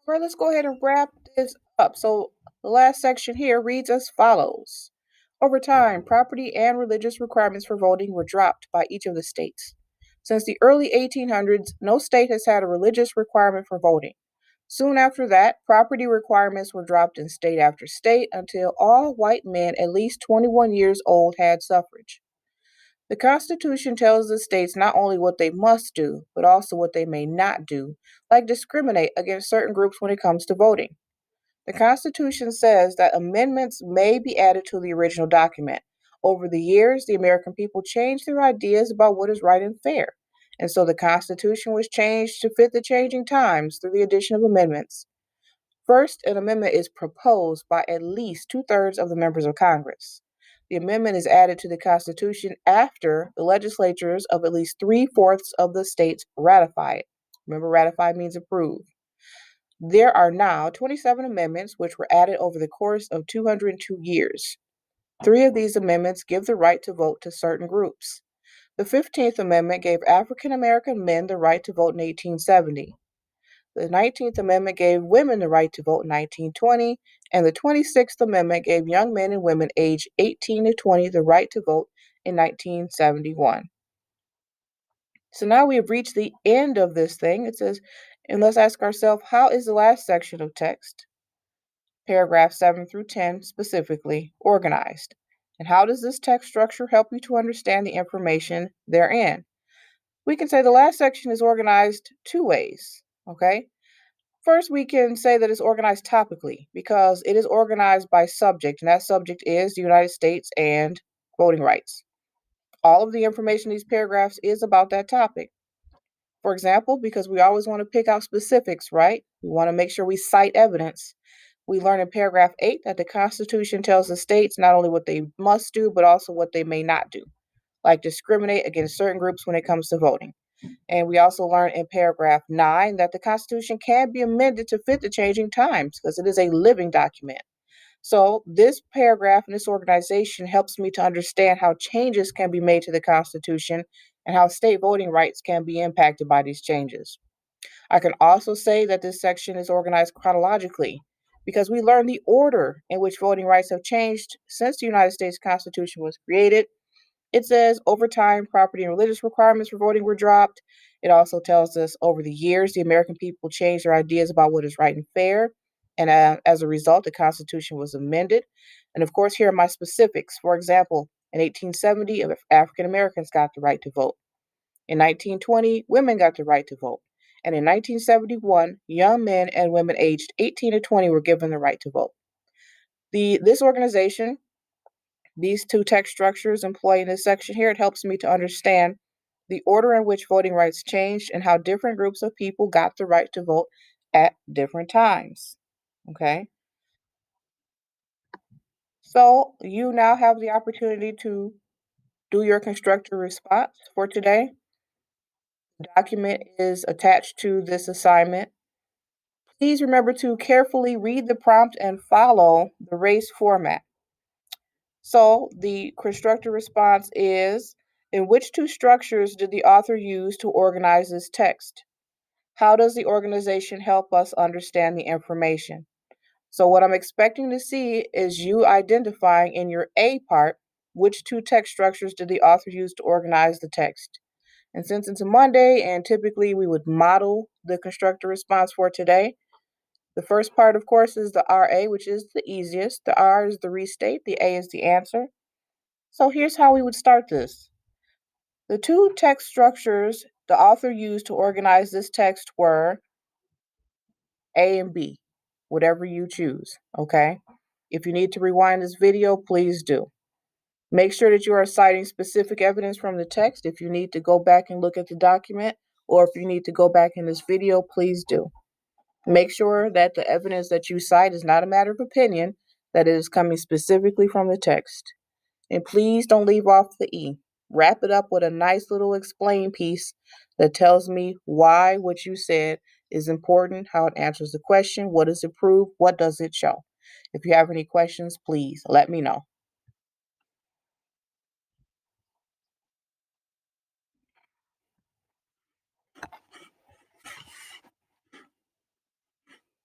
All right, let's go ahead and wrap this up. So the last section here reads as follows. Over time, property and religious requirements for voting were dropped by each of the states. Since the early 1800s, no state has had a religious requirement for voting. Soon after that, property requirements were dropped in state after state until all white men at least 21 years old had suffrage. The Constitution tells the states not only what they must do, but also what they may not do, like discriminate against certain groups when it comes to voting. The Constitution says that amendments may be added to the original document. Over the years, the American people changed their ideas about what is right and fair, and so the Constitution was changed to fit the changing times through the addition of amendments. First, an amendment is proposed by at least two-thirds of the members of Congress. The amendment is added to the Constitution after the legislatures of at least three-fourths of the states ratify it. Remember, ratify means approve. There are now 27 amendments which were added over the course of 202 years. Three of these amendments give the right to vote to certain groups. The 15th Amendment gave African American men the right to vote in 1870. The 19th Amendment gave women the right to vote in 1920, and the 26th Amendment gave young men and women aged 18 to 20 the right to vote in 1971. So now we have reached the end of this thing. It says, and let's ask ourselves, how is the last section of text, paragraph 7 through 10 specifically, organized? And how does this text structure help you to understand the information therein? We can say the last section is organized two ways, okay? First, we can say that it's organized topically because it is organized by subject, and that subject is the United States and voting rights. All of the information in these paragraphs is about that topic. For example, because we always want to pick out specifics, right? We want to make sure we cite evidence. We learn in paragraph 8 that the Constitution tells the states not only what they must do, but also what they may not do, like discriminate against certain groups when it comes to voting. And we also learn in paragraph 9 that the Constitution can be amended to fit the changing times because it is a living document. So, this paragraph and this organization helps me to understand how changes can be made to the Constitution and how state voting rights can be impacted by these changes. I can also say that this section is organized chronologically because we learn the order in which voting rights have changed since the United States Constitution was created. It says over time, property and religious requirements for voting were dropped. It also tells us over the years, the American people changed their ideas about what is right and fair. And as a result, the Constitution was amended. And of course, here are my specifics. For example, in 1870, African Americans got the right to vote. In 1920, women got the right to vote. And in 1971, young men and women aged 18 to 20 were given the right to vote. This organization, these two text structures employed in this section here, it helps me to understand the order in which voting rights changed and how different groups of people got the right to vote at different times. Okay, so you now have the opportunity to do your constructive response for today. The document is attached to this assignment. Please remember to carefully read the prompt and follow the race format. So the constructor response is, in which two structures did the author use to organize this text? How does the organization help us understand the information? So what I'm expecting to see is you identifying in your A part, which two text structures did the author use to organize the text? And since it's a Monday and typically we would model the constructor response for today, the first part, of course, is the RA, which is the easiest. The R is the restate, the A is the answer. So here's how we would start this. The two text structures the author used to organize this text were A and B, whatever you choose, okay? If you need to rewind this video, please do. Make sure that you are citing specific evidence from the text. If you need to go back and look at the document, or if you need to go back in this video, please do. Make sure that the evidence that you cite is not a matter of opinion, that it is coming specifically from the text. And please don't leave off the E. Wrap it up with a nice little explain piece that tells me why what you said is important, how it answers the question, what does it prove, what does it show. If you have any questions, please let me know.